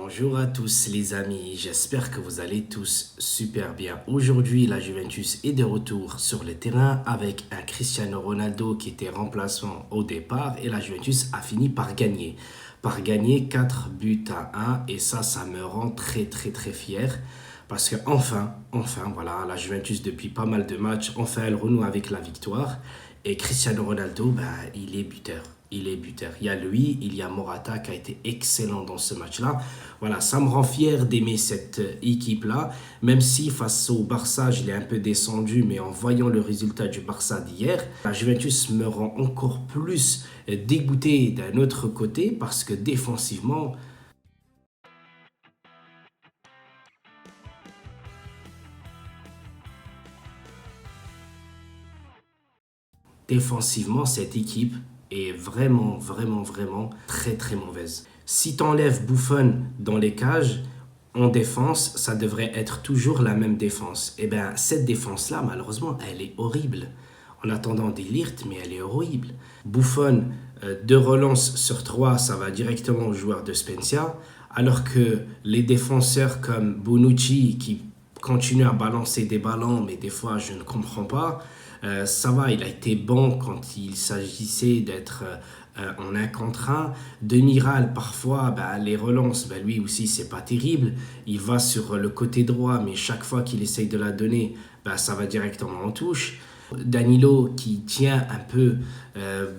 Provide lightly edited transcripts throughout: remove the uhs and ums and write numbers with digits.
Bonjour à tous les amis, j'espère que vous allez tous super bien. Aujourd'hui, la Juventus est de retour sur le terrain avec un Cristiano Ronaldo qui était remplaçant au départ et la Juventus a fini par gagner. Par gagner 4 buts à 1 et ça me rend très fier. Parce que enfin, voilà, la Juventus depuis pas mal de matchs, enfin elle renoue avec la victoire. Et Cristiano Ronaldo, il est buteur. Il est buteur. Il y a lui, il y a Morata qui a été excellent dans ce match-là. Voilà, ça me rend fier d'aimer cette équipe-là. Même si face au Barça, je l'ai un peu descendu, mais en voyant le résultat du Barça d'hier, la Juventus me rend encore plus dégoûté d'un autre côté parce que défensivement, cette équipe est vraiment très mauvaise. Si tu enlèves Buffon dans les cages, en défense, ça devrait être toujours la même défense. Et bien, cette défense-là, malheureusement, elle est horrible. En attendant des Ligt, mais elle est horrible. Buffon, 2 relances sur 3, ça va directement au joueur de Spezia, alors que les défenseurs comme Bonucci, qui continue à balancer des ballons, mais des fois je ne comprends pas. Ça va, il a été bon quand il s'agissait d'être en un contre un. Demiral, parfois, les relances, lui aussi, c'est pas terrible. Il va sur le côté droit, mais chaque fois qu'il essaye de la donner, ça va directement en touche. Danilo qui tient un peu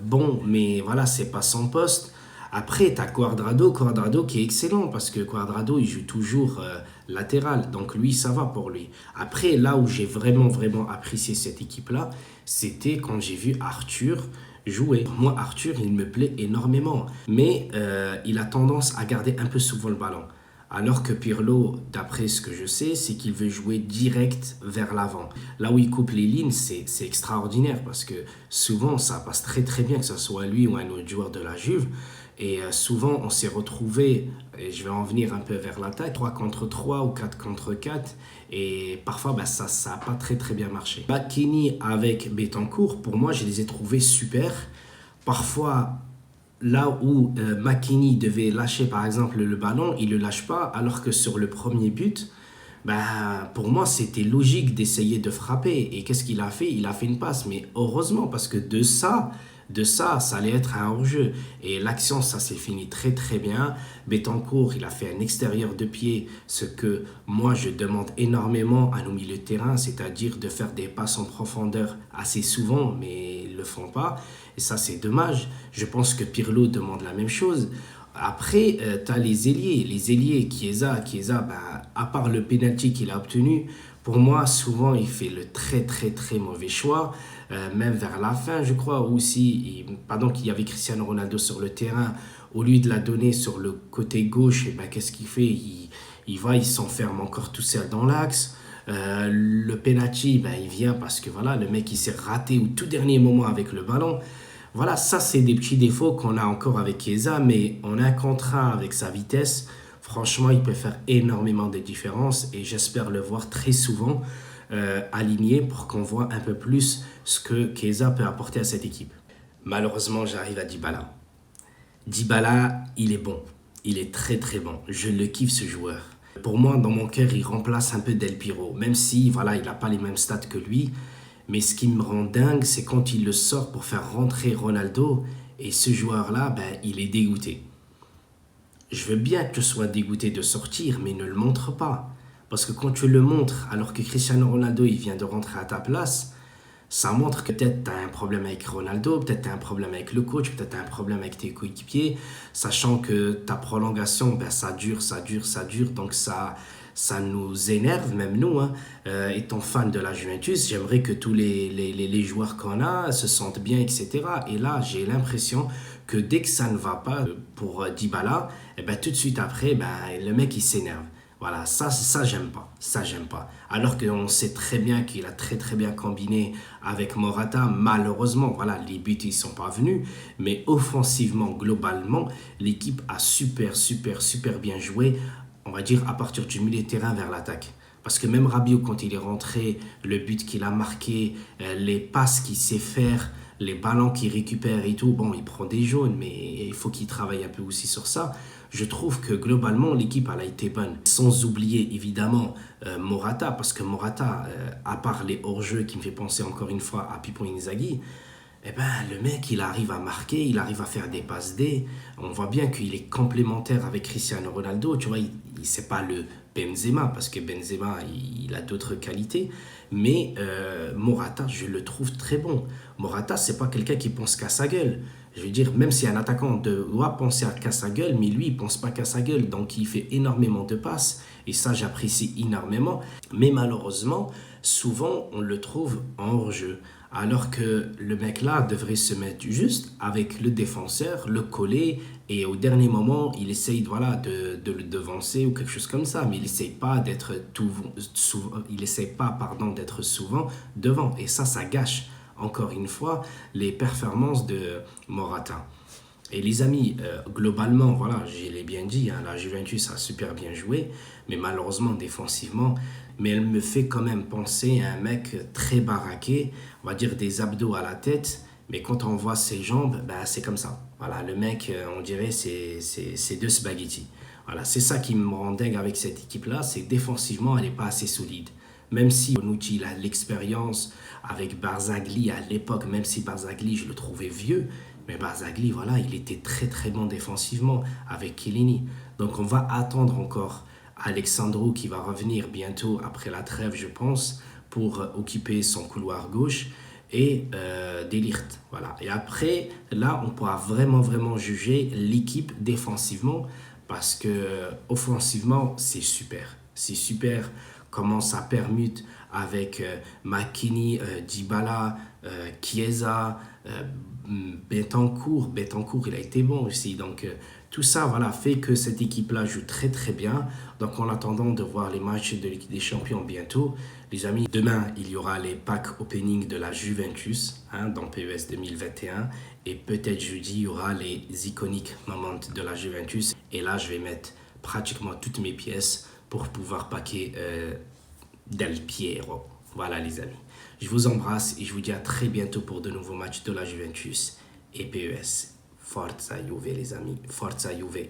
bon, mais voilà, c'est pas son poste. Après, tu as Cuadrado qui est excellent parce que Cuadrado, il joue toujours latéral. Donc lui, ça va pour lui. Après, là où j'ai vraiment apprécié cette équipe-là, c'était quand j'ai vu Arthur jouer. Moi, Arthur, il me plaît énormément. Mais il a tendance à garder un peu souvent le ballon. Alors que Pirlo, d'après ce que je sais, c'est qu'il veut jouer direct vers l'avant. Là où il coupe les lignes, c'est extraordinaire parce que souvent, ça passe très bien, que ce soit lui ou un autre joueur de la Juve. Et souvent, on s'est retrouvé, et je vais en venir un peu vers l'attaque, 3 contre 3 ou 4 contre 4. Et parfois, ça n'a pas très bien marché. Bakini avec Betancourt, pour moi, je les ai trouvés super. Parfois, là où McKennie devait lâcher par exemple le ballon, il ne le lâche pas, alors que sur le premier but, pour moi c'était logique d'essayer de frapper. Et qu'est-ce qu'il a fait? Il a fait une passe, mais heureusement parce que ça allait être un hors-jeu. Et l'action, ça s'est fini très bien. Betancourt, il a fait un extérieur de pied, ce que moi je demande énormément à nos milieux de terrain, c'est-à-dire de faire des passes en profondeur assez souvent, mais ils ne le font pas. Et ça, c'est dommage. Je pense que Pirlo demande la même chose. Après, tu as les ailiers. Les ailiers, Chiesa, à part le penalty qu'il a obtenu, pour moi, souvent, il fait le très mauvais choix. Même vers la fin, je crois, aussi, pendant qu'il y avait Cristiano Ronaldo sur le terrain, au lieu de la donner sur le côté gauche, qu'est-ce qu'il fait? Il s'enferme encore tout seul dans l'axe. Le penalty, il vient parce que voilà, le mec il s'est raté au tout dernier moment avec le ballon. Voilà, ça c'est des petits défauts qu'on a encore avec Chiesa, mais en un contre un avec sa vitesse, franchement, il peut faire énormément de différences et j'espère le voir très souvent aligné pour qu'on voit un peu plus ce que Chiesa peut apporter à cette équipe. Malheureusement, j'arrive à Dybala. Dybala, il est bon. Il est très bon. Je le kiffe ce joueur. Pour moi, dans mon cœur, il remplace un peu Del Piro. Même si, voilà, il n'a pas les mêmes stats que lui. Mais ce qui me rend dingue, c'est quand il le sort pour faire rentrer Ronaldo. Et ce joueur-là, il est dégoûté. Je veux bien que tu sois dégoûté de sortir, mais ne le montre pas. Parce que quand tu le montres, alors que Cristiano Ronaldo, il vient de rentrer à ta place, ça montre que peut-être tu as un problème avec Ronaldo, peut-être tu as un problème avec le coach, peut-être tu as un problème avec tes coéquipiers, sachant que ta prolongation, ça dure, donc ça nous énerve, même nous, hein. Étant fan de la Juventus, j'aimerais que tous les joueurs qu'on a se sentent bien, etc. Et là, j'ai l'impression que dès que ça ne va pas pour Dybala, tout de suite après, le mec, il s'énerve. Voilà, ça j'aime pas. Ça, j'aime pas. Alors qu'on sait très bien qu'il a très bien combiné avec Morata. Malheureusement, voilà, les buts, ils sont pas venus. Mais offensivement, globalement, l'équipe a super bien joué. On va dire à partir du milieu de terrain vers l'attaque. Parce que même Rabiot, quand il est rentré, le but qu'il a marqué, les passes qu'il sait faire, les ballons qu'il récupère et tout, bon, il prend des jaunes, mais il faut qu'il travaille un peu aussi sur ça. Je trouve que globalement, l'équipe elle a été bonne. Sans oublier évidemment Morata, parce que Morata, à part les hors-jeux qui me fait penser encore une fois à Pippo Inzaghi, eh ben, le mec, il arrive à marquer, il arrive à faire des passes D. On voit bien qu'il est complémentaire avec Cristiano Ronaldo. Tu vois, c'est pas le Benzema, parce que Benzema, il a d'autres qualités. Mais Morata, je le trouve très bon. Morata, c'est pas quelqu'un qui pense qu'à sa gueule. Je veux dire, même si un attaquant doit penser qu'à sa gueule, mais lui, il pense pas qu'à sa gueule. Donc, il fait énormément de passes. Et ça, j'apprécie énormément. Mais malheureusement, souvent, on le trouve en hors-jeu. Alors que le mec là devrait se mettre juste avec le défenseur, le coller et au dernier moment il essaye voilà, de le devancer ou quelque chose comme ça, mais il essaye pas d'être d'être souvent devant et ça gâche encore une fois les performances de Morata. Et les amis, globalement, voilà, je l'ai bien dit, hein, la Juventus a super bien joué, mais malheureusement défensivement, mais elle me fait quand même penser à un mec très baraqué, on va dire des abdos à la tête, mais quand on voit ses jambes, bah, c'est comme ça. Voilà, le mec, on dirait, c'est deux spaghettis. Voilà, c'est ça qui me rend dingue avec cette équipe-là, c'est que défensivement, elle n'est pas assez solide. Même si Bonucci il a l'expérience avec Barzagli à l'époque, même si Barzagli, je le trouvais vieux, mais Barzagli, voilà, il était très très bon défensivement avec Chiellini. Donc on va attendre encore Alexandro qui va revenir bientôt après la trêve, je pense, pour occuper son couloir gauche et De Ligt. Voilà. Et après, là, on pourra vraiment juger l'équipe défensivement parce que offensivement, c'est super. C'est super comment ça permute avec McKennie, Dybala, Chiesa, Betancourt, il a été bon aussi. Donc tout ça voilà, fait que cette équipe-là joue très très bien. Donc en attendant de voir les matchs de Ligue des Champions bientôt, les amis, demain il y aura les packs opening de la Juventus dans PES 2021 et peut-être jeudi il y aura les iconiques moments de la Juventus. Et là je vais mettre pratiquement toutes mes pièces pour pouvoir paquer Del Piero. Voilà les amis. Je vous embrasse et je vous dis à très bientôt pour de nouveaux matchs de la Juventus et PES. Forza Juve les amis, Forza Juve.